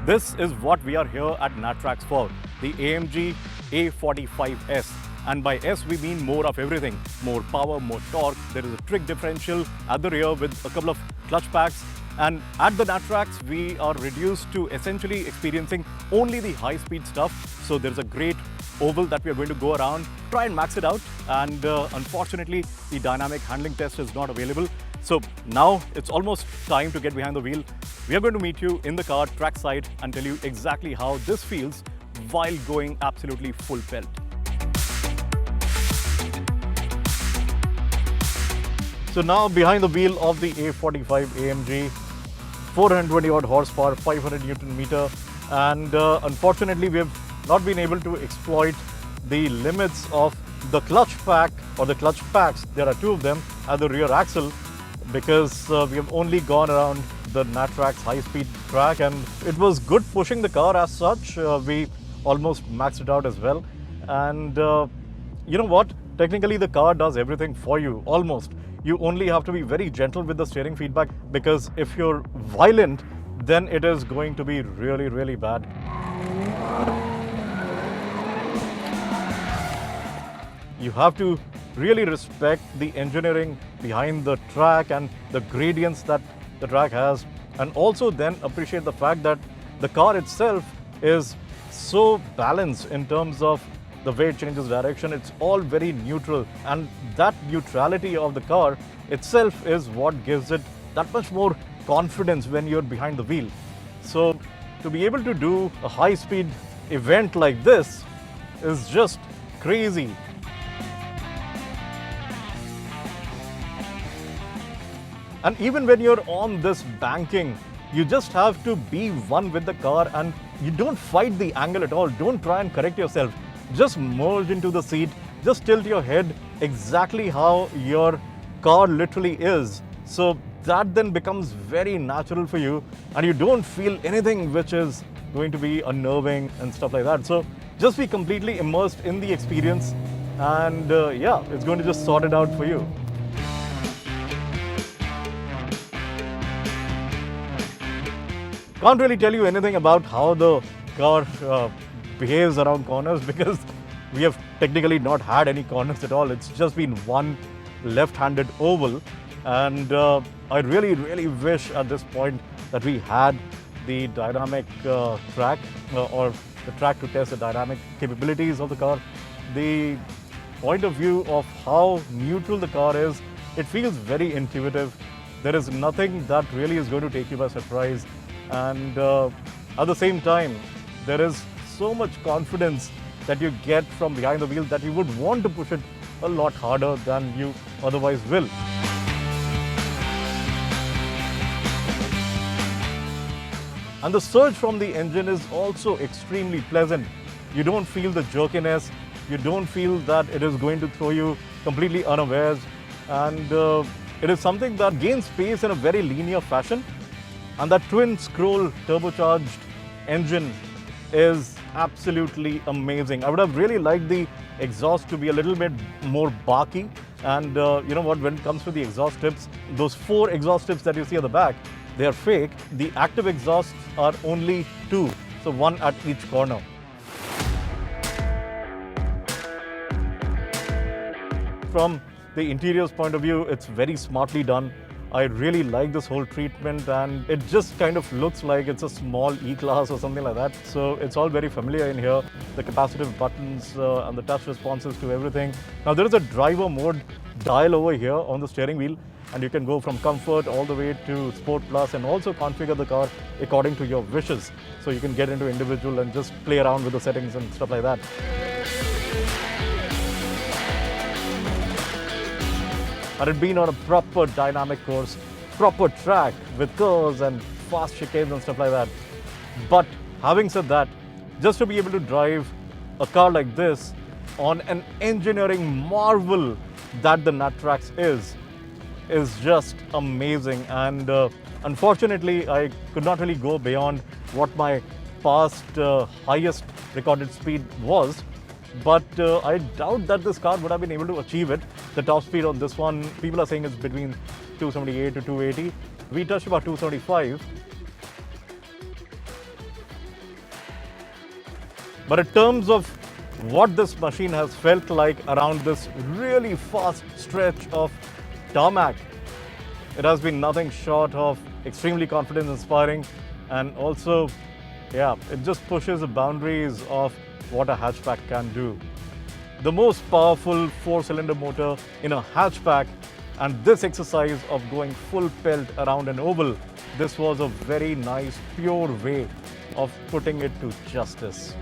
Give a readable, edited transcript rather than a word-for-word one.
This is what we are here at Natrax for, the AMG A45S. And by S, we mean more of everything. More power, more torque. There is a trick differential at the rear with a couple of clutch packs. And at the Natrax, we are reduced to essentially experiencing only the high-speed stuff. So there's a great oval that we are going to go around, try and max it out. And unfortunately, the dynamic handling test is not available. So now it's almost time to get behind the wheel. We are going to meet you in the car trackside and tell you exactly how this feels while going absolutely full pelt. So now behind the wheel of the A45 AMG, 420 odd horsepower, 500 Newton meter, and unfortunately we have not been able to exploit the limits of the clutch pack or the clutch packs. There are two of them at the rear axle because we have only gone around the Natrax high-speed track, and it was good pushing the car as such. We almost maxed it out as well, and you know what? Technically the car does everything for you, almost. You only have to be very gentle with the steering feedback, because if you're violent, then it is going to be really, really bad. You have to really respect the engineering behind the track and the gradients that the track has, and also then appreciate the fact that the car itself is so balanced in terms of the way it changes direction. It's all very neutral, and that neutrality of the car itself is what gives it that much more confidence when you're behind the wheel. So to be able to do a high-speed event like this is just crazy. And even when you're on this banking, you just have to be one with the car, and you don't fight the angle at all. Don't try and correct yourself. Just merge into the seat, just tilt your head exactly how your car literally is. So that then becomes very natural for you, and you don't feel anything which is going to be unnerving and stuff like that. So just be completely immersed in the experience, and yeah, it's going to just sort it out for you. Can't really tell you anything about how the car behaves around corners, because we have technically not had any corners at all. It's just been one left-handed oval, and I really, really wish at this point that we had the dynamic track or the track to test the dynamic capabilities of the car. The point of view of how neutral the car is, it feels very intuitive. There is nothing that really is going to take you by surprise, and at the same time, there is so much confidence that you get from behind the wheel that you would want to push it a lot harder than you otherwise will. And the surge from the engine is also extremely pleasant. You don't feel the jerkiness, you don't feel that it is going to throw you completely unawares, and it is something that gains pace in a very linear fashion. And that twin scroll turbocharged engine is absolutely amazing. I would have really liked the exhaust to be a little bit more barky. And you know what, when it comes to the exhaust tips, those 4 exhaust tips that you see at the back, they are fake. The active exhausts are only 2, so 1 at each corner. From the interior's point of view, it's very smartly done. I really like this whole treatment, and it just kind of looks like it's a small E-Class or something like that. So it's all very familiar in here. The capacitive buttons and the touch responses to everything. Now there is a driver mode dial over here on the steering wheel, and you can go from comfort all the way to Sport Plus, and also configure the car according to your wishes. So you can get into individual and just play around with the settings and stuff like that. Had it been on a proper dynamic course, proper track with curves and fast chicanes and stuff like that. But having said that, just to be able to drive a car like this on an engineering marvel that the Natrax is just amazing. And unfortunately, I could not really go beyond what my past highest recorded speed was. But I doubt that this car would have been able to achieve it. The top speed on this one, people are saying it's between 278 to 280. We touched about 275. But in terms of what this machine has felt like around this really fast stretch of tarmac, it has been nothing short of extremely confidence inspiring, and also, yeah, it just pushes the boundaries of what a hatchback can do. The most powerful 4-cylinder motor in a hatchback, and this exercise of going full pelt around an oval, this was a very nice, pure way of putting it to justice.